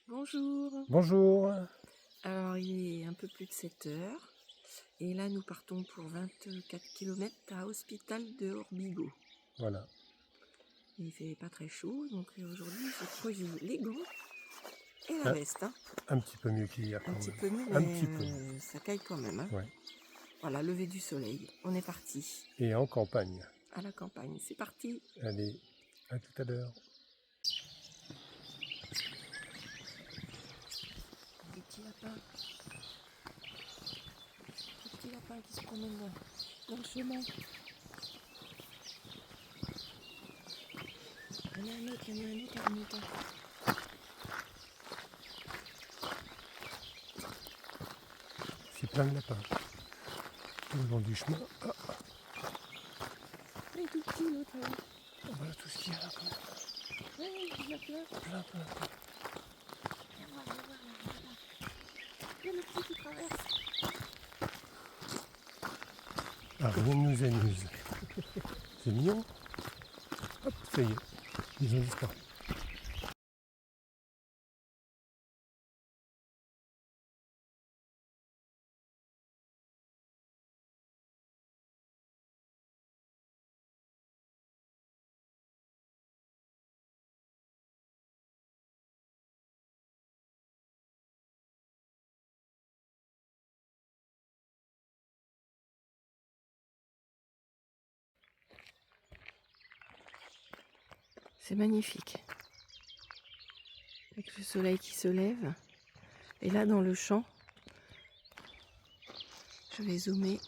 Bonjour. Bonjour. Alors il est un peu plus de 7 heures et là nous partons pour 24 km à Hospital de Orbigo. Voilà. Il fait pas très chaud donc aujourd'hui j'ai pris les gants et la Ah. veste. Un petit peu mieux qu'hier quand Un petit même. peu mieux Un mais petit peu mieux. ça caille quand même. Hein. Ouais. Voilà, lever du soleil. On est parti. Et en campagne. À la campagne, c'est parti. Allez, à tout à l'heure. Des petits lapins. Des petits lapins qui se promènent dans le chemin. Il y en a un autre, il y en a un autre en même temps. C'est plein de lapins. Tout le long du chemin. Ah, Il est tout petit l'autre là. voilà tout ce qu'il y a là quand même. Oui, il y en a plein. Plein. Viens voir, là. Il y a le petit qui traverse. Ah, rien ne nous amuse. C'est mignon. Hop, ça y est. Ils ont disparu. C'est magnifique. Avec le soleil qui se lève. Et là, dans le champ, je vais zoomer.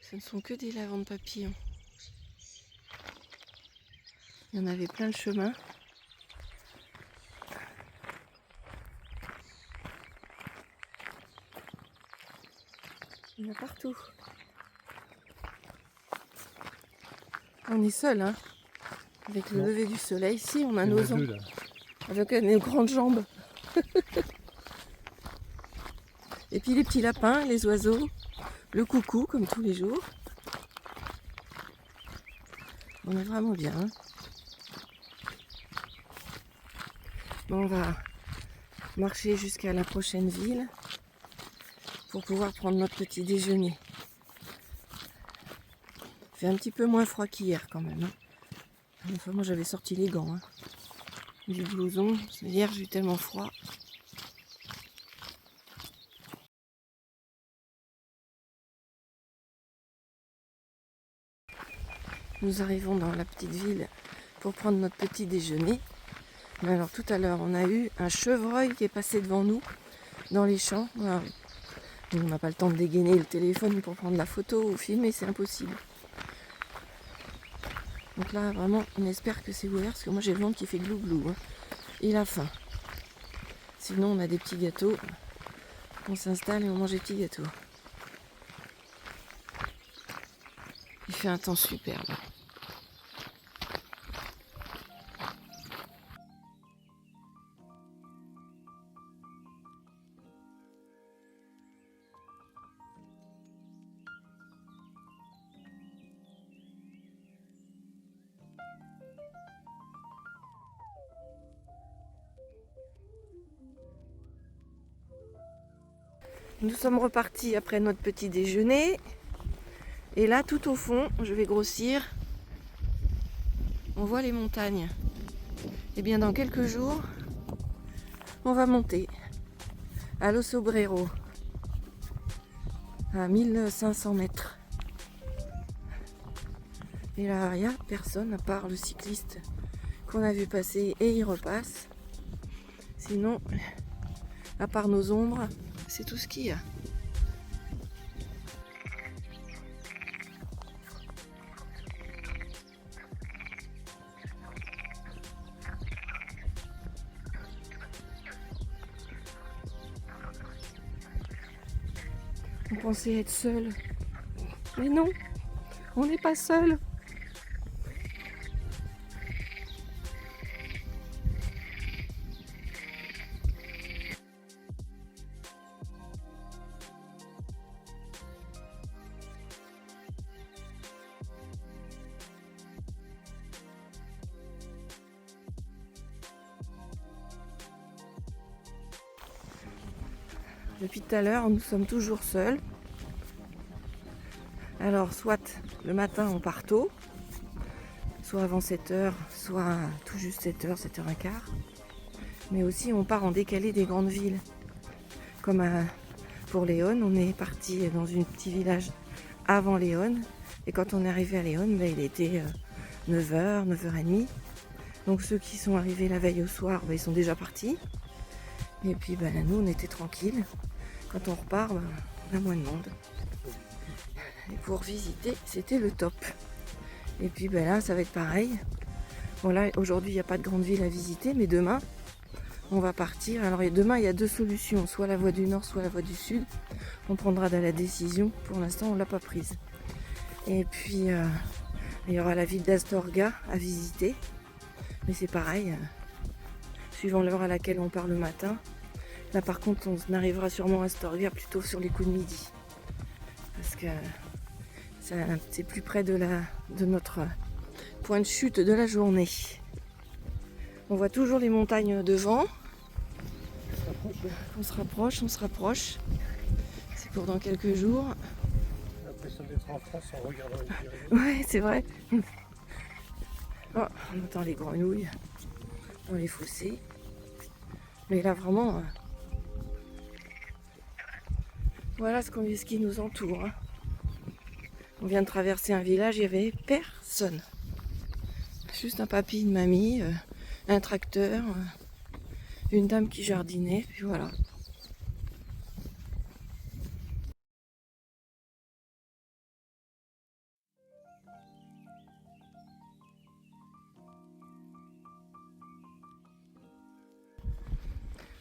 Ce ne sont que des lavandes papillons. Il y en avait plein le chemin. Il y en a partout. On est seul, hein. Avec le lever du soleil, ici, on a Il y en nos a deux ans. là. Avec nos grandes jambes. Et puis les petits lapins, les oiseaux, le coucou, comme tous les jours. On est vraiment bien. Hein. Bon, on va marcher jusqu'à la prochaine ville pour pouvoir prendre notre petit déjeuner. Il fait un petit peu moins froid qu'hier quand même. Hein. Enfin, moi j'avais sorti les gants. Hein. Du blouson. Hier j'ai eu tellement froid. Nous arrivons dans la petite ville pour prendre notre petit déjeuner. Mais alors tout à l'heure on a eu un chevreuil qui est passé devant nous dans les champs. Alors, on n'a pas le temps de dégainer le téléphone pour prendre la photo ou filmer, c'est impossible. Donc là vraiment on espère que c'est ouvert parce que moi j'ai le ventre qui fait glou-glou. Hein. Et la faim. Sinon on a des petits gâteaux. On s'installe et on mange des petits gâteaux. Il fait un temps superbe. Nous sommes repartis après notre petit déjeuner. Et là, tout au fond, je vais grossir. On voit les montagnes. Et bien dans quelques jours, on va monter à Los Obreros, à 1500 mètres. Et là, il n'y a personne à part le cycliste qu'on a vu passer et il repasse. Sinon, à part nos ombres, c'est tout ce qu'il y a. On pensait être seul. Mais non, on n'est pas seul. Depuis tout à l'heure, nous sommes toujours seuls. Alors, soit le matin, on part tôt, soit avant 7h, soit tout juste 7h, 7h15. Mais aussi, on part en décalé des grandes villes. Comme pour Léon, on est parti dans un petit village avant Léon. Et quand on est arrivé à Léon, il était 9h, 9h30. Donc ceux qui sont arrivés la veille au soir, ils sont déjà partis. Et puis nous, on était tranquilles. Quand on repart, on a moins de monde. Et pour visiter, c'était le top. Et puis là, ça va être pareil. Bon là, aujourd'hui, il n'y a pas de grande ville à visiter, mais demain, on va partir. Alors demain, il y a deux solutions, soit la voie du nord, soit la voie du sud. On prendra la décision. Pour l'instant, on ne l'a pas prise. Et puis, il y aura la ville d'Astorga à visiter. Mais c'est pareil, suivant l'heure à laquelle on part le matin. Là, par contre, on arrivera sûrement à Astorga plutôt sur les coups de midi. Parce que c'est plus près de notre point de chute de la journée. On voit toujours les montagnes devant. On se rapproche. C'est pour dans quelques jours. J'ai l'impression d'être en France en regardant les Pyrénées. Ouais, c'est vrai. Oh, on entend les grenouilles dans les fossés. Mais là, vraiment, voilà ce qui nous entoure. Hein. On vient de traverser un village, il n'y avait personne. Juste un papy, une mamie, un tracteur, une dame qui jardinait, puis voilà.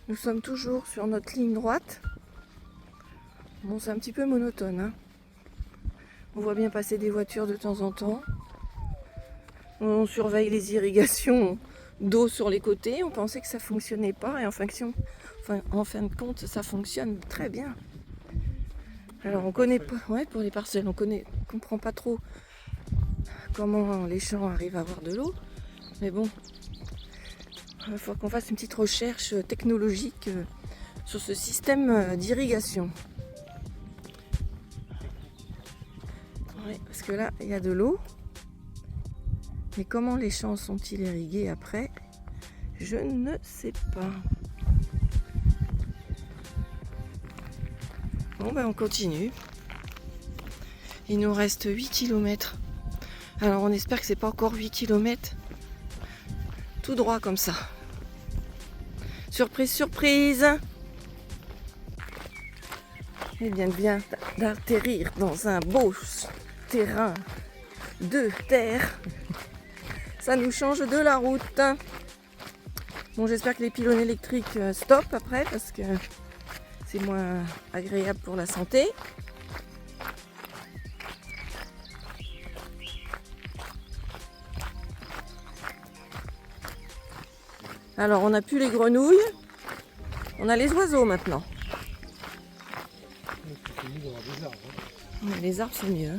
Nous sommes toujours sur notre ligne droite. Bon, c'est un petit peu monotone. Hein. On voit bien passer des voitures de temps en temps. On surveille les irrigations d'eau sur les côtés. On pensait que ça fonctionnait pas et en fin de compte, ça fonctionne très bien. Alors on connaît pas, ouais, pour les parcelles, on comprend pas trop comment les champs arrivent à avoir de l'eau. Mais bon, il faut qu'on fasse une petite recherche technologique sur ce système d'irrigation. Ouais, parce que là, il y a de l'eau. Mais comment les champs sont-ils irrigués après? Je ne sais pas. Bon, on continue. Il nous reste 8 km. Alors, on espère que c'est pas encore 8 km. Tout droit comme ça. Surprise, surprise! Eh bien, vient d'atterrir dans un beau terrain de terre. Ça nous change de la route. Bon, j'espère que les pylônes électriques stoppent après parce que c'est moins agréable pour la santé. Alors, on n'a plus les grenouilles. On a les oiseaux maintenant. C'est mieux d'avoir des arbres. Mais les arbres, c'est mieux.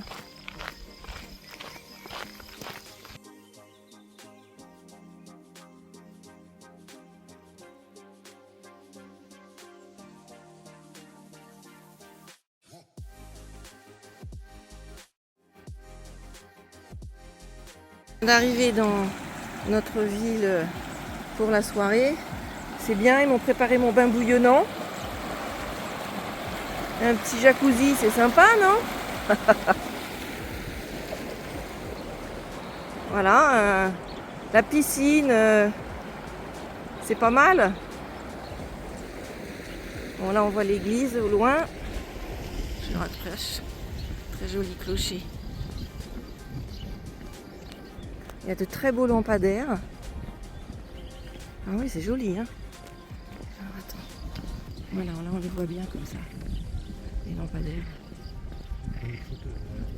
D'arriver dans notre ville pour la soirée, c'est bien, ils m'ont préparé mon bain bouillonnant. Un petit jacuzzi, c'est sympa, non? Voilà, la piscine, c'est pas mal. Bon, là on voit l'église au loin. Je rapproche. Très joli clocher. Il y a de très beaux lampadaires. Ah oui, c'est joli, hein. Alors attends. Voilà, là on les voit bien comme ça. Les lampadaires.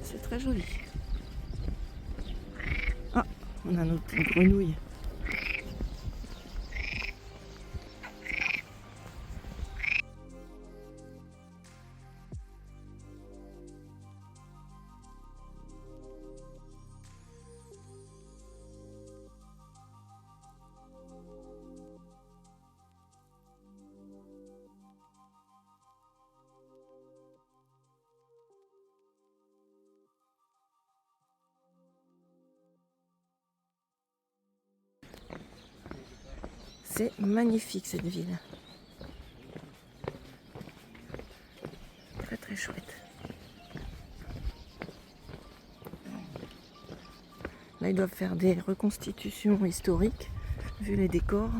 C'est très joli. Ah, on a notre grenouille. C'est magnifique cette ville. Très très chouette. Là ils doivent faire des reconstitutions historiques vu les décors.